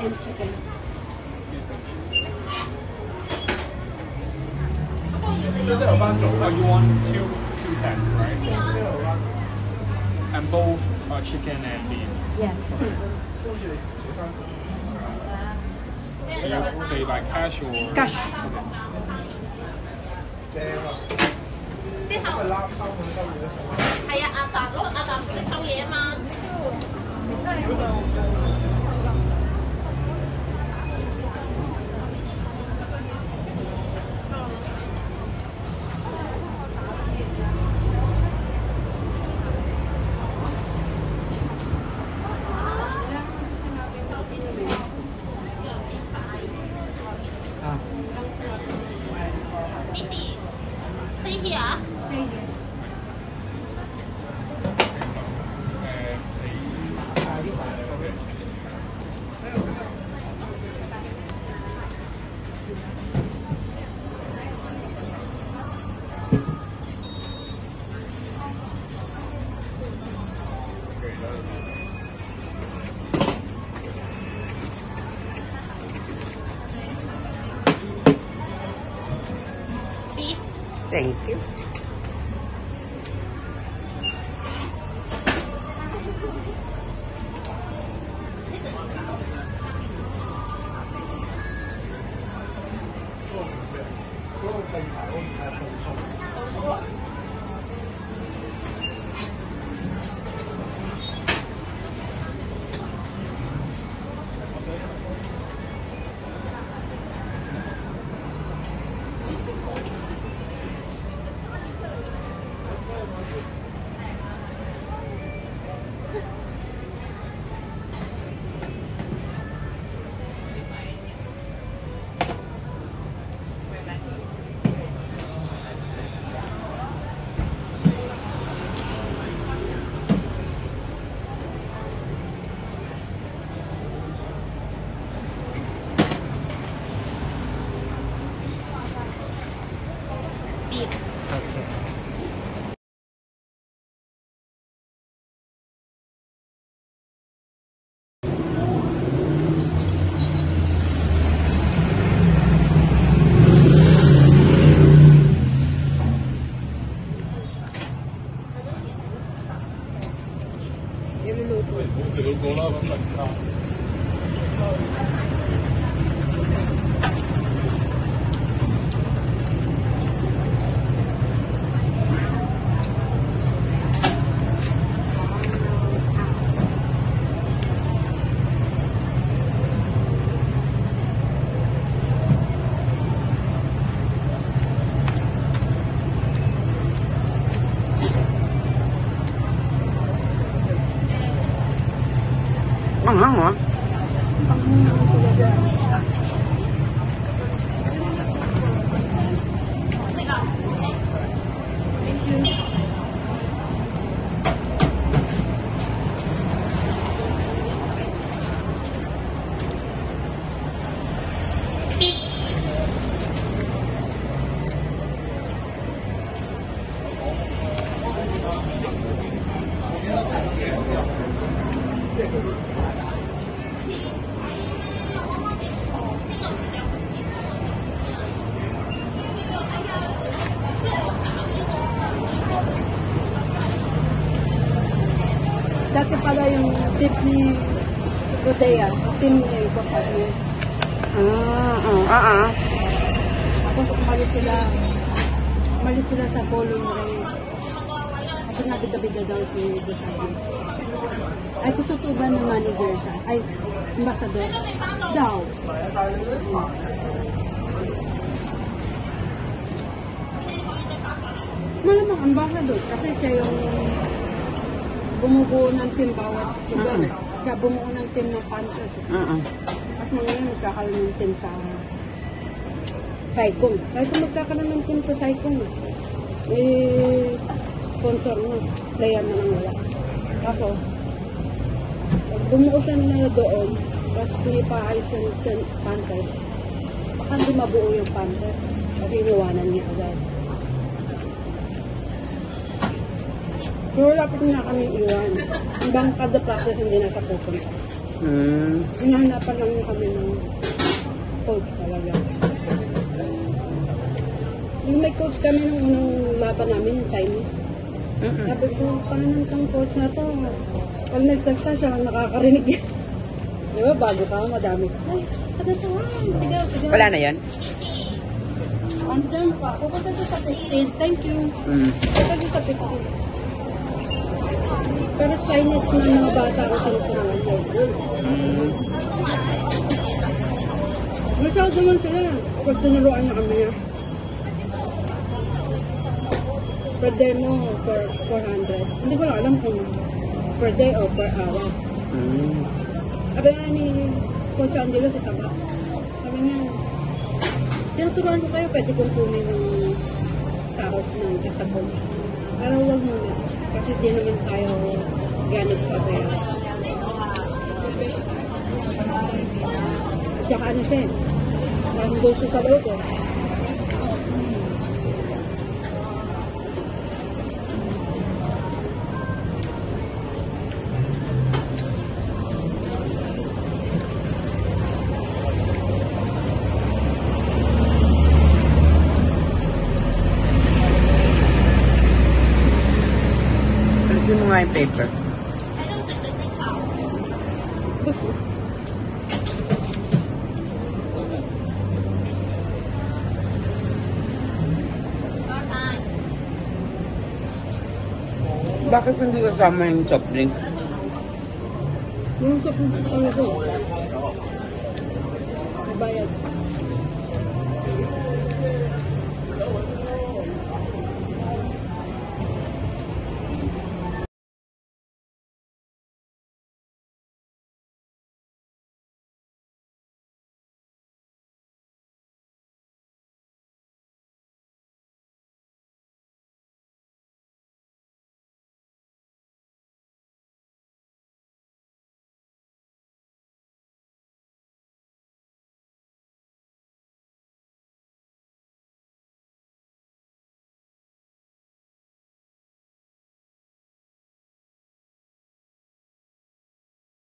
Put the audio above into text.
and chicken. You want two sets, right? And both chicken and beef. Yes. Do you pay by cash or? Cash. Okay. 之後係啊，阿達唔識收嘢啊嘛。Stay here. Beef. Thank you. Beef. Okay. Ang hang Dati pala yung tip ni Rodea, team niya yung kapatid. Tapos umalis sila sa Colon Ray. Kasi nabida-bida daw si Desagis. Ay, tututuban ng manager siya. Ay, ambassador. Daw. Malamang ambassador kasi siya yung bumubuo ng team bawat lugar. Kaya bumuo ng team ng Panthers. Tapos ngayon magkakaroon ng team sa Saikong. Kahit kung magkakaroon ng team sa Saikong, sponsor mo, player na lang wala. Kaso, pag bumuo siya na doon, tapos pinipaayos yung Panthers, baka hindi mabuo yung Panthers. Kasi iniwanan niya agad. Pero lapit na kami iwan. Ibang kada practice hindi na sa pupunta. Hinahanapan lang kami ng coach talaga. Yung may coach kami nung unang laban namin, yung Chinese. Sabi ko, paano tong coach na to? Pag nagsagsa siya, nakakarinig. Di ba, bago ka, madami. Ay, tagatawan, sigaw, sigaw. Wala na yan? Andyan pa, pupunta siya sa 15. Thank you. Pupunta siya sa 15. Pero Chinese na mga bata ko tinuturuan ko. Masyado naman sila. Pag tinuruan na kami niya. Per day mo, per 400. Hindi ko lang alam kung per day o per hour. Sabi nga ni Coach Angelo sa taba. Sabi niya, tinuturuan ko kayo, pwede kong kunin ng sahod ng isa coach. Pero huwag muna. Kasi di naman tayo ganit pa kaya. Tsaka ano siya, parang gusto sa loob ko. Alisin mo nga yung paper. 喺度食定冰茶？ Bakit hindi kasama yung soft drink? Yung sa ano ko, bayad.